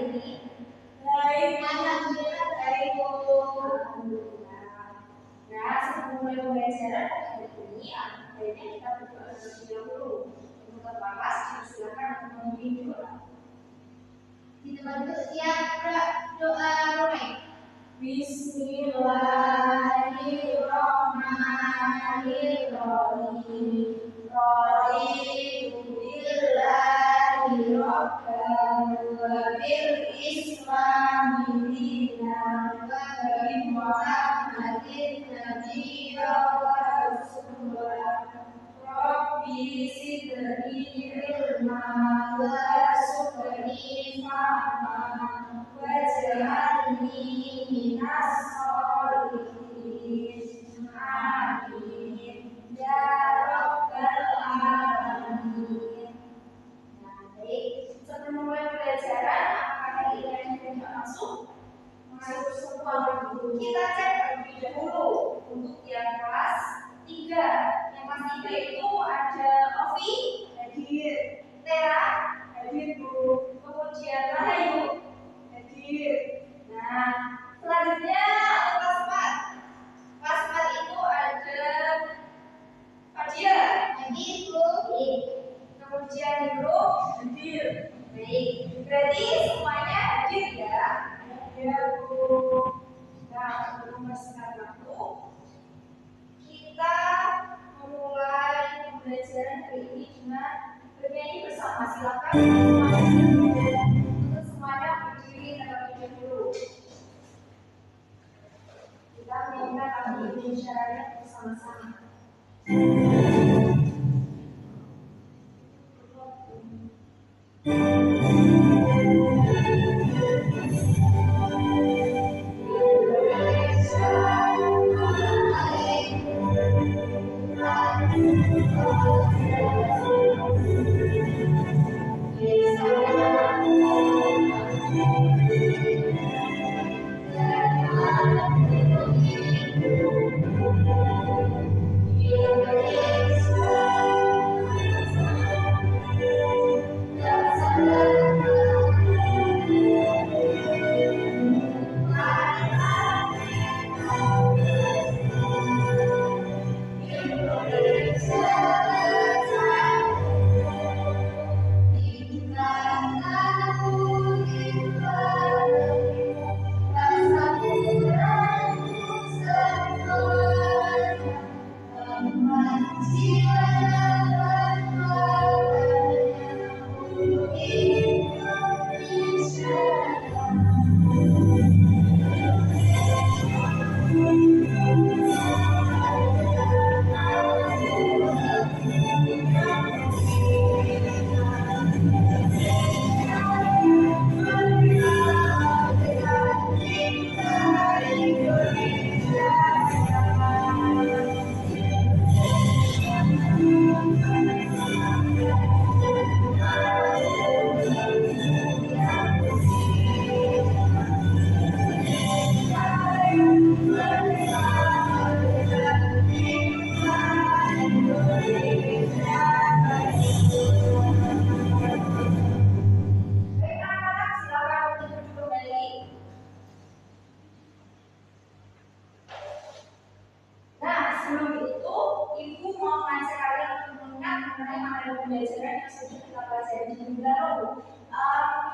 ini? Baik, alhamdulillah baik Bu. Nah, sebelum mulai pembelajaran hari ini, baiknya kita berdoa terlebih dahulu. Untuk membahas, silakan untuk memimpin doa. Di tempat duduk siap doa mulai. Bismillahirrahmanirrahim. Raditu billahi rabban wa bil islami dinan wa bi Muhammadin nabiyya wa rasulah. Rabbi zidni ilma wa rzuqni fahma waj'alni minas sholihin. Amin ya rabbal alamin. Nah, baik. Sebelum mulai pelajaran, apakah kalian sudah masuk semua buku? Kita cek terlebih dahulu untuk yang kelas 3. Yang kelas 3 itu ada Ovi, hadir. Tera, hadir Bu. Kemudian Rahayu, hadir. Nah, selanjutnya kelas 4. Kelas 4 itu ada Fadia, hadir Bu. Kemudian Nurul, hadir. Baik, berarti semuanya hadir ya. Ya Bu. Nah, sebelum bersekat waktu, kita memulai pembelajaran hari ini dengan bernyanyi bersama. Silakan untuk semuanya berdiri terlebih dahulu. Kita menyanyikan lagu Indonesia Raya bersama-sama.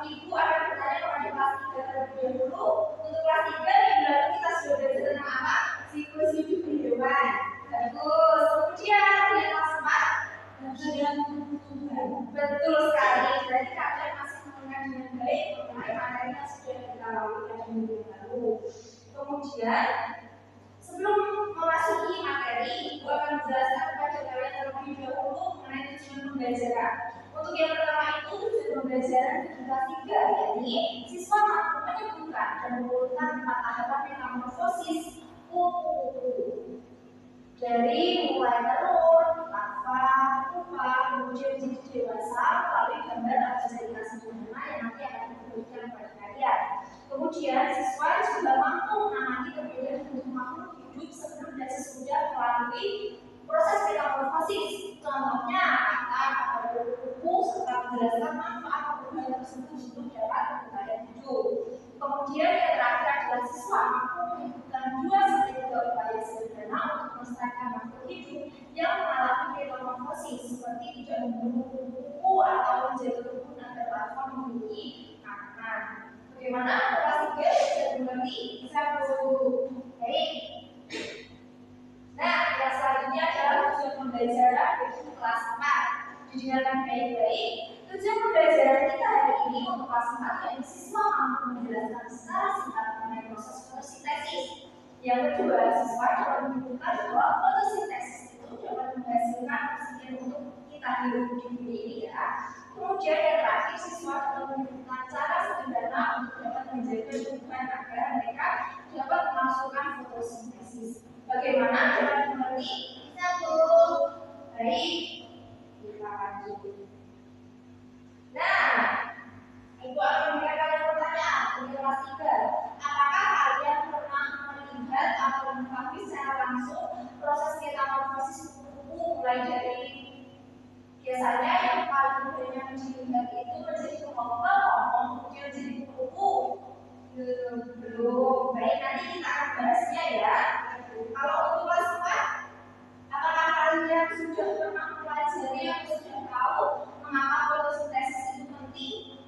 Ibu akan bertanya kepada kelas 3 terlebih dahulu. Untuk kelas 3 minggu lalu kita sudah belajar tentang apa? Siklus hidup kehidupan. Bagus. Kemudian yang kelas 4 betul sekali. Berarti kalian masih mendengar dengan baik mengenai materi yang sudah kita lalui pada minggu lalu. Kemudian sebelum memasuki materi, Ibu akan menjelaskan kepada kalian terlebih dahulu mengenai tujuan pembelajaran. Untuk yang pertama itu tujuan pembelajaran di kelas 3, yakni siswa mampu menyebutkan dan mengurutkan 4 tahapan metamorfosis kupu-kupu. Dari mulai telur, larva, pupa, kemudian menjadi dewasa melalui gambar atau cerita sederhana yang nanti akan diberikan kepada kalian. Kemudian siswa juga mampu mengamati perbedaan bentuk makhluk hidup sebelum dan sesudah melalui proses metamorfosis. Contohnya akan ada kupu-kupu serta menjelaskan manfaat perubahan tersebut untuk terdapat kebutuhan hidup. Kemudian yang terakhir adalah siswa mampu melakukan 2-3 upaya sederhana untuk melestarikan makhluk hidup yang mengalami metamorfosis seperti tidak membunuh kupu-kupu atau menjaga kebun agar larva memiliki makanan. Bagaimana kelas 3 sudah mengerti? Bisa baik. Nah, yang selanjutnya adalah tujuan pembelajaran bagi kelas 4. Didengarkan baik-baik. Tujuan pembelajaran kita hari ini untuk kelas 4 yaitu siswa mampu menjelaskan secara singkat mengenai proses fotosintesis. Yang kedua, siswa dapat menunjukkan bahwa fotosintesis itu dapat menghasilkan oksigen untuk kita hidup di bumi ini ya. Kemudian yang terakhir, siswa dapat menunjukkan cara sederhana untuk dapat menjaga lingkungan agar mereka dapat melakukan fotosintesis. Bagaimana dapat mengerti? Bisa Bu? Baik, kita lanjut. Nah, Ibu akan memberikan kalian pertanyaan untuk kelas 3. Apakah kalian pernah melihat atau mengetahui secara langsung proses metamorfosis kupu-kupu mulai dari biasanya yang paling banyak dilihat itu menjadi kelompok, kemudian jadi kupu-kupu? Belum. Baik, nanti kita akan bahasnya ya. Kalau untuk kelas 4, apakah kalian sudah pernah mempelajari atau sudah tahu mengapa fotosintesis itu penting?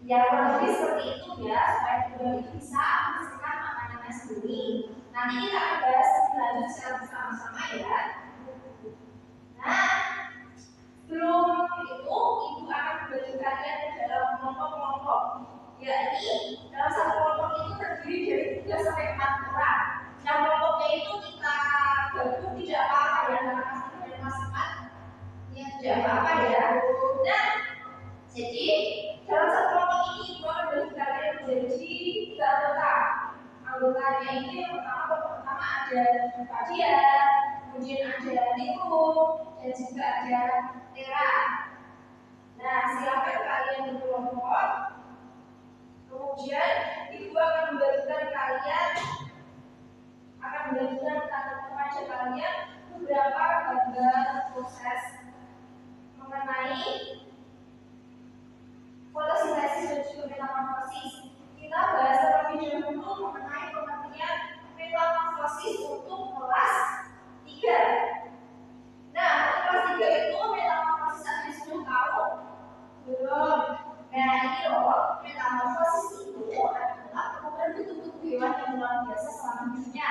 Ya, kurang lebih seperti itu ya, supaya tubuh itu bisa menghasilkan makanannya sendiri. Nanti kita akan bahas lebih lanjut secara bersama-sama ya. Nah, sebelum itu, Ibu akan membagi kalian ke dalam kelompok-kelompok. Yakni, dalam satu kelompok itu terdiri dari 3-4 orang. Yang kelompoknya itu kita gabung tidak apa-apa ya, dalam kelas 1 dan kelas 4. Ya, tidak apa-apa ya. Nah, jadi dalam satu kelompok ini Ibu akan membagi kalian menjadi 3 anggota. Anggotanya itu yang pertama ada Pak Dia, kemudian ada Niko, dan juga ada Tera. Nah, silakan kalian berkelompok. Kemudian Ibu akan membagikan kepada kalian beberapa gambar proses mengenai fotosintesis dan juga metamorfosis. Kita bahas terlebih dahulu mengenai pengertian metamorfosis untuk kelas 3. Nah, untuk kelas 3 itu metamorfosis ada sudah tahu? Belum. Nah, ini loh, metamorfosis itu adalah perubahan bentuk hewan yang luar biasa selama hidupnya.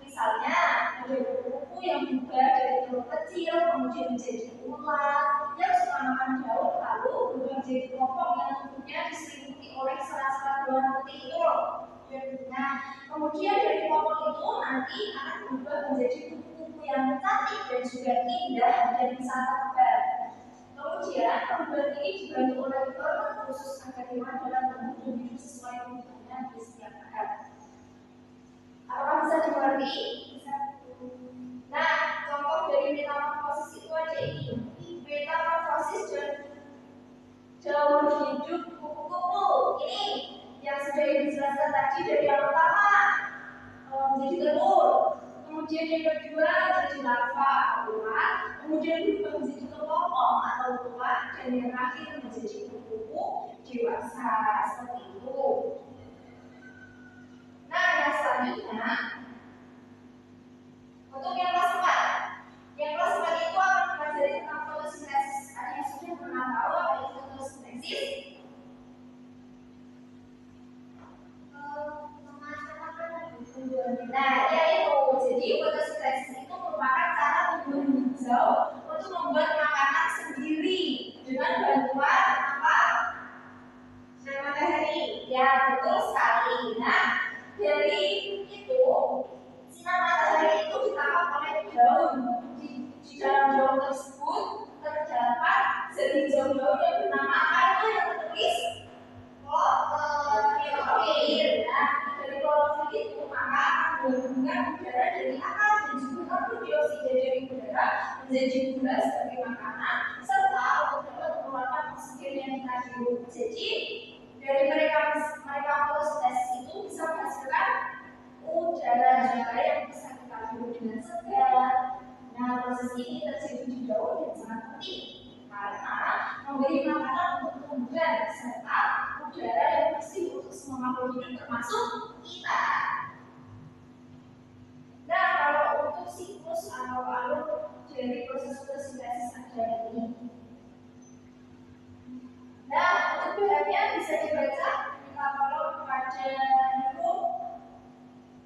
Misalnya, ada kupu-kupu yang berubah dari telur kecil kemudian menjadi ular yang suka makan daun lalu berubah menjadi kelompok yang tubuhnya diselimuti oleh serat-serat berwarna putih itu loh. Nah, kemudian dari kelompok itu nanti akan berubah menjadi kupu-kupu yang cantik dan juga indah dan bisa terbang. Kemudian perubahan ini dibantu oleh hormon khusus agar hewan dalam tubuh hidup sesuai kebutuhannya di setiap saat. Apakah bisa dimengerti? Bisa. Nah, contoh dari metamorfosis itu ada ini. Metamorfosis dan jauh hidup kupu-kupu. Ini yang sudah dijelaskan tadi dari yang pertama menjadi telur, kemudian yang kedua jadi larva ular, kemudian berubah menjadi kelompok atau tulang, dan yang terakhir menjadi kupu-kupu dewasa seperti itu. Nah, yang selanjutnya untuk yang kelas 4. Yang kelas 4 itu akan mempelajari tentang fotosintesis. Ada yang sudah pernah tahu apa itu fotosintesis? Nah, ya itu. Jadi fotosintesis itu merupakan cara tumbuhan hijau untuk membuat makanan sendiri dengan bantuan apa? Sinar matahari. Ya, betul sekali. Nah, dari itu sinar matahari itu ditangkap oleh daun. Di dalam daun tersebut terdapat zat hijau-hijau yang bernama apa itu yang tertulis? Klorofil. Nah, dari klorofil itu maka menggabungkan udara dari akar dan juga karbon dioksida dari udara menjadi gula sebagai makanan serta untuk dapat mengeluarkan oksigen yang kita hirup. Jadi dari mereka fotosintesis itu bisa menghasilkan udara yang bisa kita hirup dengan segar. Nah, proses ini terjadi di daun dan sangat penting makhluk hidup termasuk kita. Nah, kalau untuk siklus atau alur dari proses fotosintesis aja ini, nah untuk bahannya bisa dibaca kalau pada huruf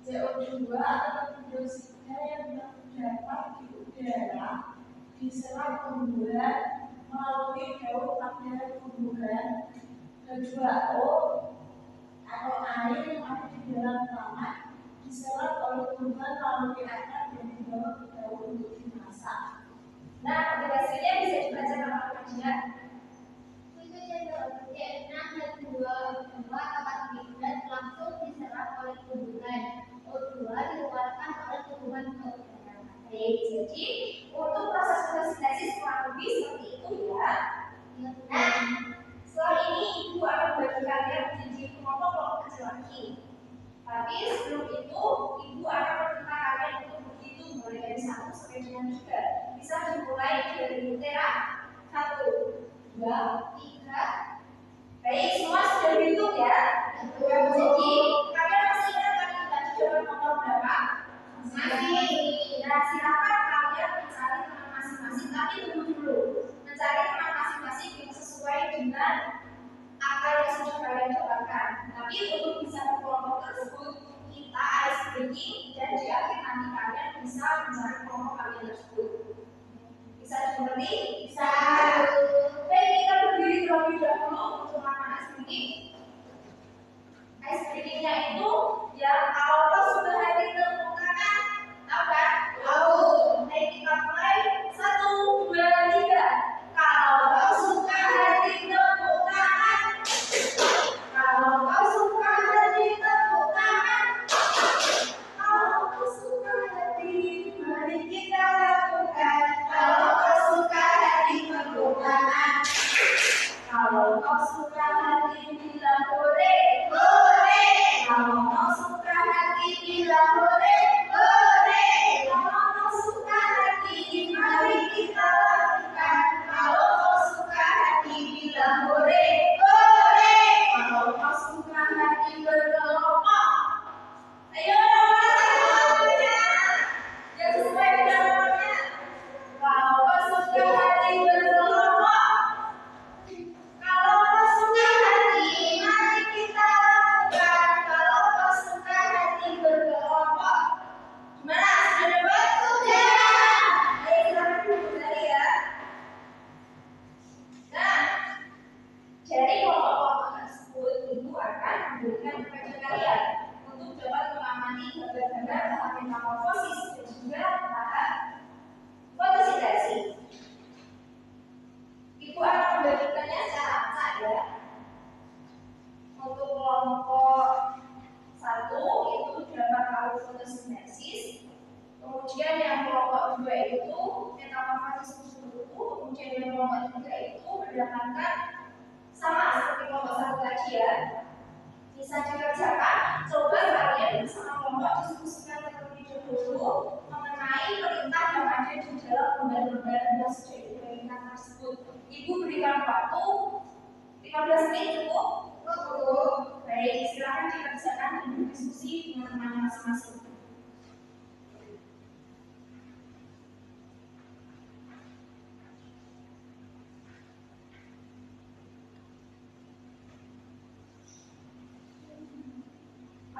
CO2 atau dioksida yang terdapat di udara diserap tumbuhan melalui daun bakteri tumbuhan H2O atau air yang ada di dalam tanah diserap oleh tumbuhan melalui akar dan dibawa ke daun untuk dimasak. Nah, aplikasinya bisa dibaca nama kajian. H2O akan dihidrat langsung diserap oleh tumbuhan. O2 dikeluarkan oleh tumbuhan ke udara. Jadi untuk proses fotosintesis kurang lebih seperti itu ya. Nah, setelah ini ibu akan bagi kalian menjadi kelompok-kelompok kecil lagi. Tapi sebelum itu ibu akan meminta kalian untuk berhitung mulai dari 1 sampai dengan 3. Bisa dimulai dari Tera 1, 2, 3. Baik, semua sudah berhitung ya. Jadi kalian masih ingat kalian tadi jawaban nomor berapa? Masih. Nah, silakan kalian mencari teman masing-masing, tapi tunggu dulu. Mencari teman masing-masing yang sesuai dengan akar yang sudah kalian cobakan. Tapi untuk bisa berkelompok tersebut, kita ice breaking dan di akhir nanti kalian bisa mencari kelompok kalian tersebut. Bisa dimengerti? Bisa. Baik, kita berdiri terlebih dahulu untuk melakukan ice breaking. Ice breakingnya itu ya kalau kau sudah hadir tepuk tangan, tahu kan? Tahu. Baik, kita mulai 1, 2, 3. Kalau kau suka hadir tepuk tangan. Kalau kau suka hadir tepuk tangan. Kalau kau suka hadir, mari kita lakukan. Kalau kau suka hadir tepuk tangan. Kalau kau suka hadir bilang hore, hore. Kalau kau suka hadir bilang hore, hore. Kalau kau suka hadir, mari kita lakukan. Kalau kau suka hadir bilang hore, hore. Kalau kau suka hadir berkelompok, ayo namanya yang sesuai dengan namanya. Kalau kau suka hadir berkelompok, kalau kau suka hati, mari kita lakukan. Kalau kau suka hati berkelompok, gimana? Sudah dapat? Sudah. Ayo kita dulu dari ya. Nah, jadi kelompok-kelompok tersebut ibu akan memberikan kepada kalian untuk dapat mengamati gambar-gambar tahap metamorfosis dan juga tahap fotosintesis. Ibu akan membagikannya secara acak ya. Untuk kelompok 1 itu dapat alur fotosintesis. Kemudian yang kelompok 2 itu metamorfosis struktur. Kemudian yang kelompok 3 itu mendapatkan sama seperti kelompok 1 tadi ya. Bisa dikerjakan. Coba kalian bersama kelompok diskusikan terlebih dahulu mengenai perintah yang ada di dalam lembar-lembar yang sudah diberikan tersebut. Ibu berikan waktu 15 menit cukup? Cukup. Baik, silakan dikerjakan dan berdiskusi dengan teman masing-masing.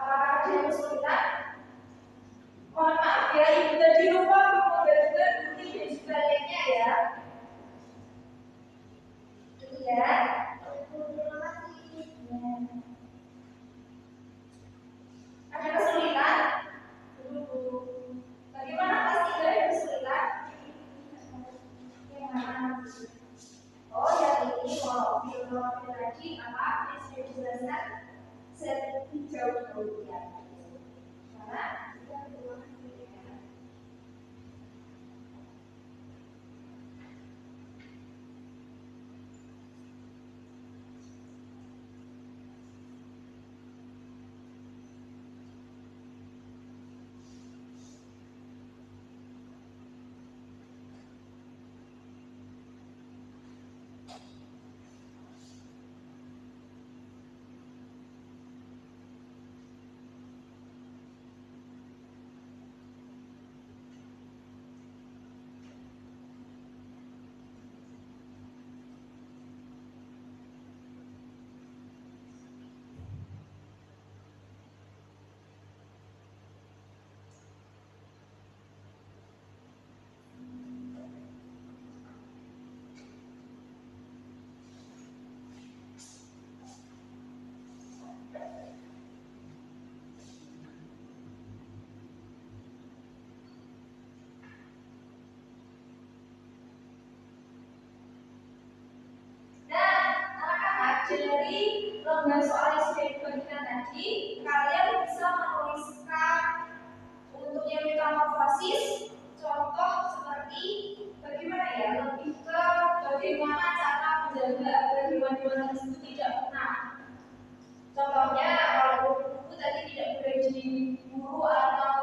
Apakah ada yang kesulitan? Mohon maaf ya, ibu tadi lupa membagikan bukti dan juga linknya ya. Ya. Ada kesulitan? Bagaimana pasti ada kesulitan? Yang mana? Oh ya ini kalau film tadi apa yang sudah dijelaskan sejauh kemudian. Karena dari lembar soal yang sudah dibagikan tadi, kalian bisa menuliskan untuk yang metamorfosis contoh seperti bagaimana ya, lebih ke bagaimana cara menjaga agar hewan-hewan tersebut tidak punah. Contohnya kalau buku tadi tidak boleh diburu atau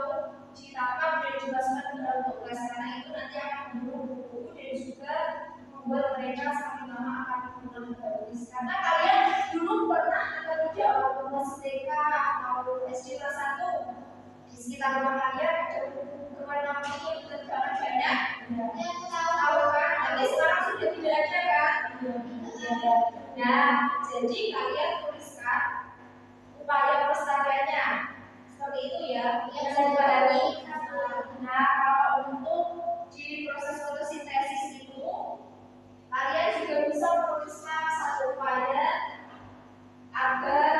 ditangkap dan dimasukkan ke dalam tugas, karena itu nanti akan memburu buku dan juga membuat mereka semakin lama akan habis. Karena kalian dulu pernah atau tidak waktu TK atau SD kelas 1 di sekitar rumah kalian ada buku berwarna putih yang terdapat banyak. Tahu kan? Tapi sekarang sudah tidak ada kan? Nah, jadi kalian tuliskan upaya pelestariannya seperti itu ya. Bisa dipahami. Nah, kalau untuk di proses fotosintesis itu kalian juga bisa menuliskan satu upaya agar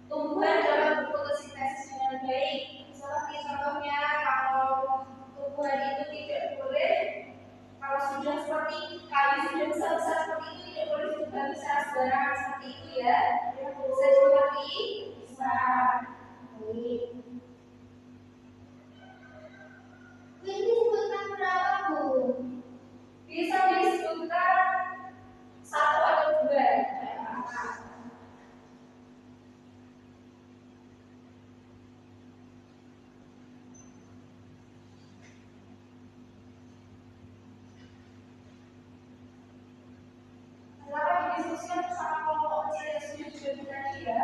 tumbuhan dalam fotosintesis dengan baik. Seperti contohnya kalau tumbuhan itu tidak boleh, kalau sudah seperti kayu sudah besar-besar seperti itu tidak boleh juga bisa sembarangan seperti itu ya. Bisa dimengerti? Bisa. Baik. Ini disebutkan berapa, Bu? Bisa disebutkan 1 atau 2. Silakan didiskusikan bersama kelompok kecil yang sudah dibagi tadi ya.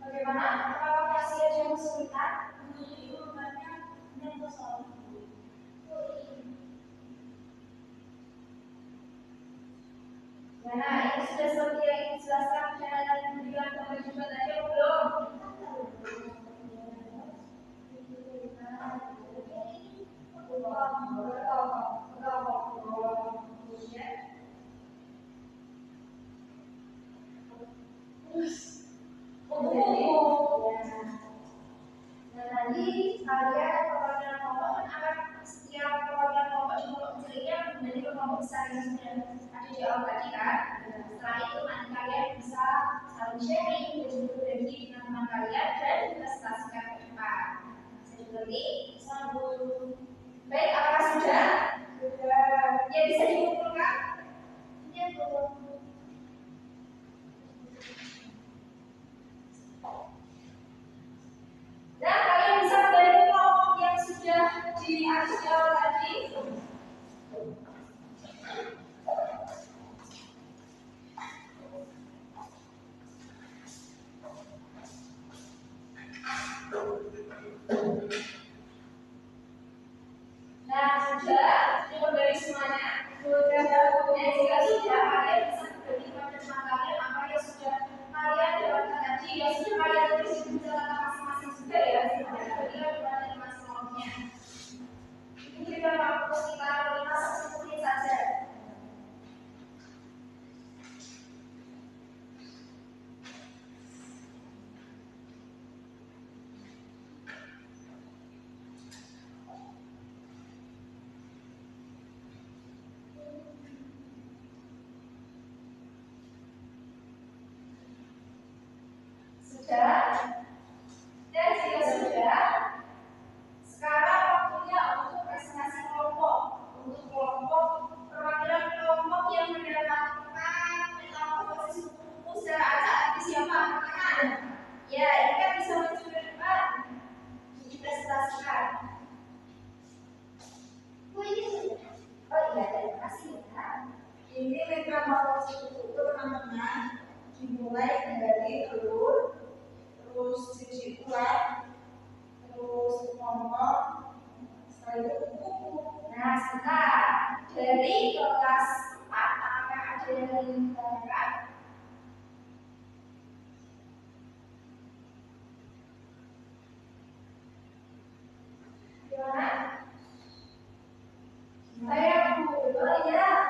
Bagaimana? Apakah masih ada yang kesulitan? Menurut jawabannya dan soal nah, ini sudah seperti yang dijelaskan cara yang diberikan kepada juga tadi belum? Nah, tadi kalian perwakilan kelompok kan akan setiap perwakilan kelompok di kelompok kecilnya menjadi kelompok besar yang sudah ada di awal tadi kan. Setelah itu nanti kalian bisa saling sharing dan juga berbagi dengan teman kalian dan investasikan ke depan. Bisa dimengerti? Baik, apakah sudah? Sudah. Ya, bisa dikumpulkan? Iya, Bu. Nah, kalian bisa kembali ke kelompok yang sudah diatur di awal tadi. Nah, sudah kembali semuanya. Sudah. Jika sudah, kalian bisa berbagi pada teman kalian apa yang sudah kalian dapatkan tadi, yang sudah kalian tulis di catatan masing-masing juga ya. Bagi kepada teman semuanya. Ini kita waktu sekitar 5-10 menit saja. Sudah? Dan jika sudah, sekarang waktunya untuk presentasi kelompok. Untuk kelompok, perwakilan kelompok yang mendapatkan metamorfosis buku secara acak nanti siapa? Perkenalkan. Ya, ini kan bisa maju ke depan. Dipresentasikan. Oh iya, terima kasih ya. Ini metamorfosis buku teman-teman dimulai dari telur, terus siji ulat, terus ngomong, setelah itu kuku. Nah, sebentar dari kelas 4 apakah ada yang ingin ditanyakan? Gimana? Saya Bu, oh iya.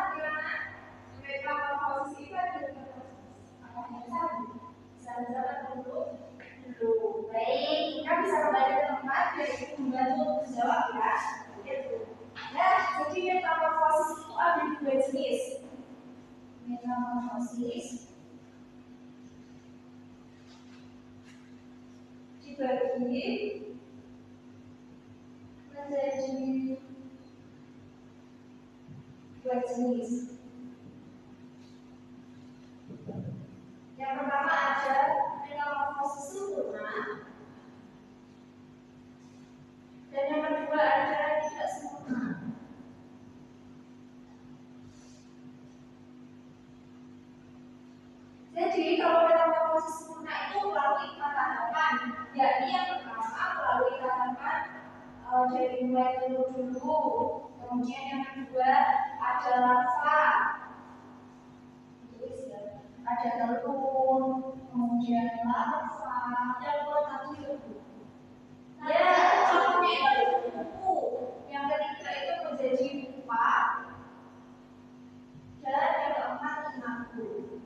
otomatis dibagi menjadi dua jenis. Yang pertama ada metamorfosis sempurna, dan yang kedua ada tidak sempurna. Jadi kalau metamorfosis sempurna itu melalui tahapan, yakni yang pertama melalui tahapan dari mulai telur dulu, kemudian yang kedua ada larva, ada telur, kemudian larva, dan satu itu. Ya, telurnya itu kuku. Yang ketiga itu menjadi pupa, dan yang keempat inaktif.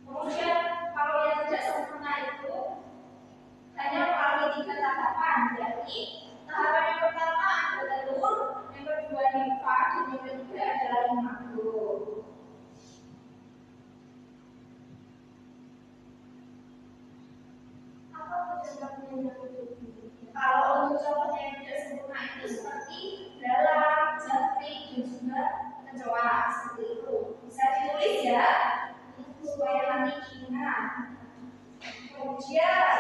Kemudian kalau yang tidak sempurna itu hanya melalui 3 tahapan, yakni tahapan yang pertama ada telur, yang kedua nimfa, dan yang ketiga adalah imago. Apa contohnya yang kalau untuk contohnya yang tidak sempurna itu seperti belalang, jangkrik, dan juga kecoa, seperti itu. Bisa ditulis ya, supaya nanti ingat. Kemudian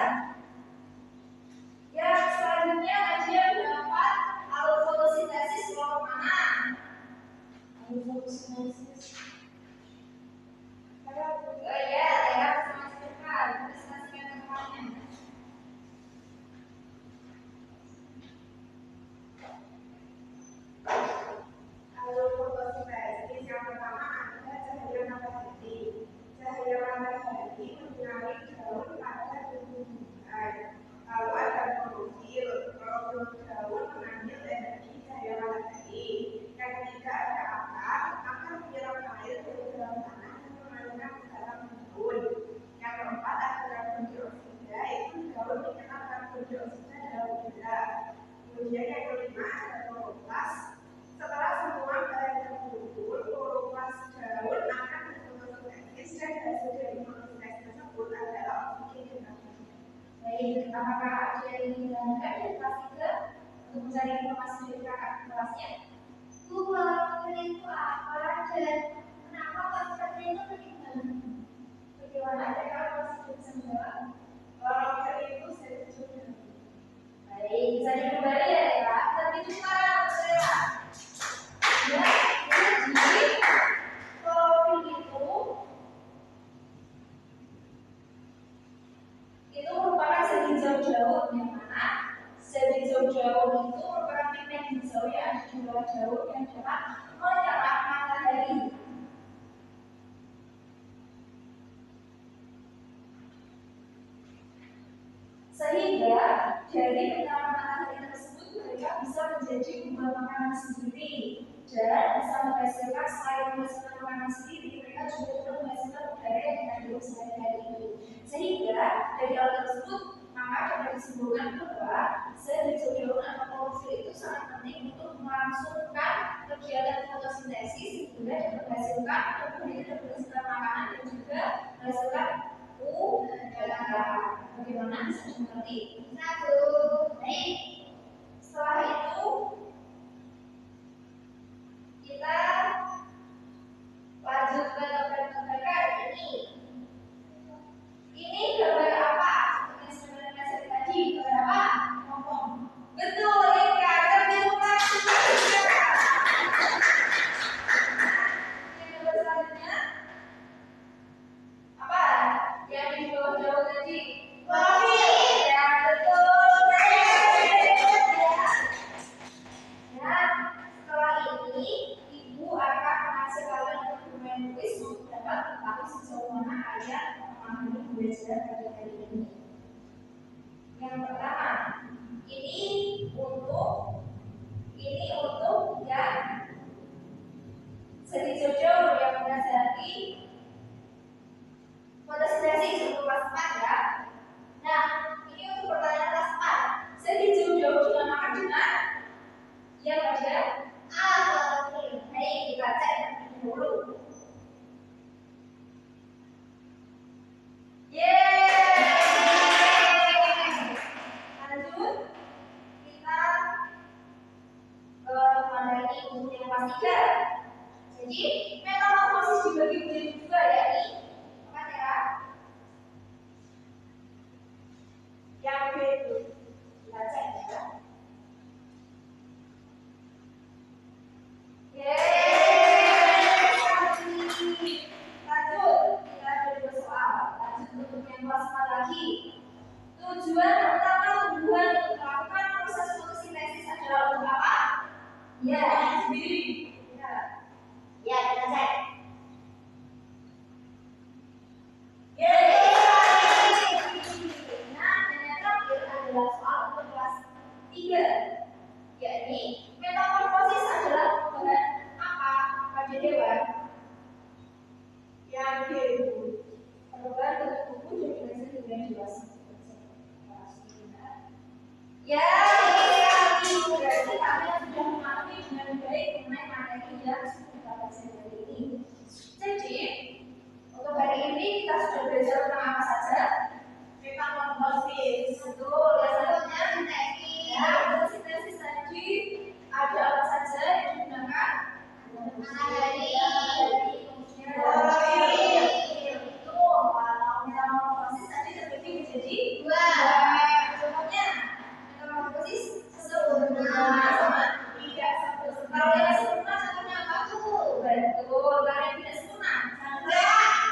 yang selanjutnya kajian pendapat alur fotosintesis kelompok mana? Alur fotosintesis. Ya, sama sebentar. Presentasikan tempatnya. Alur fotosintesis yang pertama ada cahaya matahari. Cahaya matahari menyinari daun pada tumbuhan. Lalu ada klorofil. Klorofil daun mengambil energi cahaya matahari. Yang ketiga ada akar. Akar menyerap air dari dalam tanah dan mengalirkan ke dalam daun. Yang keempat ada karbon dioksida. Itu daun menyerap karbon dioksida dalam udara. Kemudian yang kelima ada kloroplas. Setelah semua bahan terkumpul, kloroplas daun akan berfotosintesis dan hasil dari fotosintesis tersebut adalah oksigen dan karbon. Baik, apakah ada yang ditanyakan dari kelas 3 untuk mencari informasi dari kakak kelasnya? Kloroplas itu apa dan kenapa kloroplas itu penting? Bagaimana ada kalau masih bisa menjawab? Kloroplas itu sebenarnya. Baik, bisa dikembali ya Pak. Tapi juga ya. Ya, jadi klorofil itu merupakan sel hijau daun, yang mana sel hijau daun itu merupakan pigmen hijau yang ada di bawah daun yang dapat menyerap matahari. Sehingga dari penyerapan matahari tersebut mereka bisa menjadi buah makanan sendiri dan bisa menghasilkan selain menghasilkan makanan sendiri, mereka juga dapat menghasilkan udara yang kita hirup sehari-hari itu. Sehingga dari hal tersebut maka dapat disimpulkan bahwa sel hijau daun atau klorofil itu sangat penting untuk melangsungkan kegiatan fotosintesis sehingga dapat menghasilkan kemudian dapat menghasilkan makanan dan juga menghasilkan udara. Bagaimana bisa dimengerti? Satu. Baik. Setelah itu kita lanjut ke gambar ini. Ini gambar apa? Seperti sebenarnya saya tadi, gambar apa? Ngomong. Betul, ini gambar lingkungan sebenarnya. Ini gambar selanjutnya apa? Yang di bawah jauh tadi. Klorofil. Ya betul. kelas 3. Jadi metamorfosis dibagi menjadi dua, yakni apa Tera? Yang B itu kita cek ya. Lanjut, kita ada 2 soal. Lanjut untuk yang kelas 4 lagi. Tujuan utama tumbuhan untuk melakukan proses fotosintesis adalah untuk apa? Ya, sendiri. Ya, kita cek. Nah, dan yang terakhir adalah soal untuk kelas 3, yakni metamorfosis adalah perubahan apa pada hewan? Yang perubahan bentuk tubuh dari kecil hingga dewasa. Ya, berarti kalian sudah memahami dengan baik mengenai materi yang sudah kita pelajari hari ini. Jadi, untuk hari ini kita sudah belajar tentang apa saja? Metamorfosis. Betul. Yang satunya sintesis. Ya, fotosintesis tadi ada apa saja yang digunakan? Matahari. Itu kalau metamorfosis tadi terbagi menjadi 2. Contohnya metamorfosis sempurna sama tidak sempurna. Kalau yang sempurna contohnya apa tuh? Betul. Kalau yang tidak sempurna,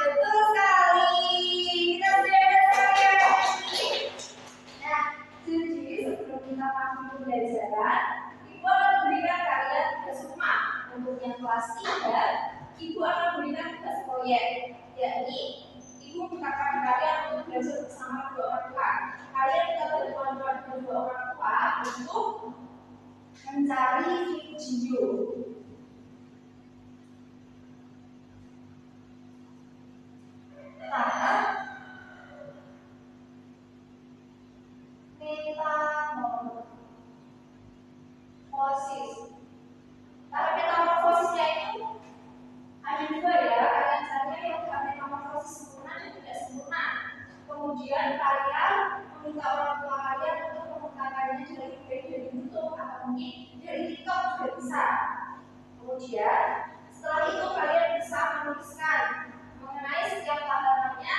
betul sekali. Kita sudah belajar. Nah, jadi sebelum kita masuk ke pembelajaran, Ibu akan memberikan kalian tugas rumah. Untuk yang kelas 3, Ibu akan memberikan tugas proyek, yakni Ibu mintakan kalian untuk belajar bersama kedua orang tua. Kalian minta bantuan kedua orang tua untuk mencari video. Tahap metamorfosis. Tahap metamorfosisnya itu ada 2 ya. Kalian cari yang metamorfosis sempurna dan tidak sempurna. Kemudian kalian meminta orang tua kalian untuk memetakannya dari video dari YouTube atau mungkin dari TikTok juga bisa. Kemudian setelah itu kalian bisa menuliskan mengenai setiap tahapannya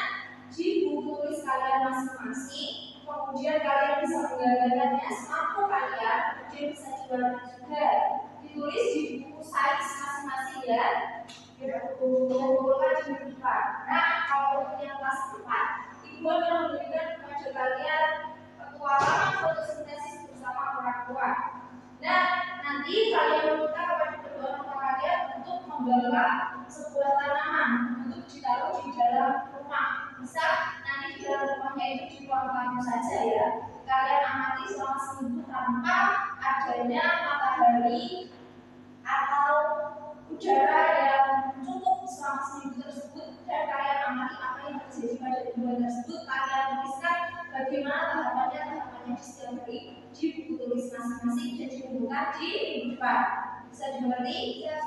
di buku tulis kalian masing-masing. Kemudian kalian bisa menggambarkannya semampu kalian. Kemudian bisa diwarnai juga. Ditulis di buku size masing-masing ya. Kumpulkan di depan. Nah, kalau untuk yang kelas 4, Ibu akan memberikan kepada kalian petualangan fotosintesis bersama orang tua. Nah, nanti kalian meminta kepada kedua orang tua kalian untuk membawa sebuah tanaman untuk ditaruh di dalam rumah. Bisa nanti di dalam rumahnya itu di ruang tamu saja ya. Kalian amati selama seminggu tanpa adanya matahari atau udara yang cukup selama seminggu tersebut, dan kalian amati apa yang terjadi pada bulan tersebut. Kalian tuliskan bagaimana tahapannya di setiap hari di buku tulis masing-masing dan dikumpulkan di minggu depan. Bisa dimengerti? Ya,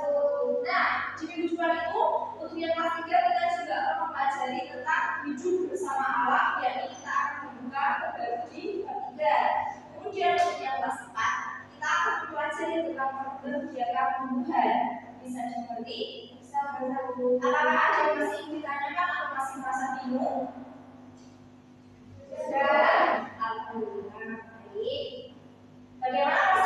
nah, di minggu depan itu untuk yang kelas 3 kita juga akan mempelajari tentang hidup bersama alam, yakni kita akan membuka berbagi bab 3. Kemudian untuk yang kelas 4 kita akan mempelajari tentang kegiatan tumbuhan. Bisa dimengerti? Bisa berbagi. Apakah ada yang masih ingin ditanyakan atau masih merasa bingung? Sudah. Alhamdulillah. Baik. Bagaimana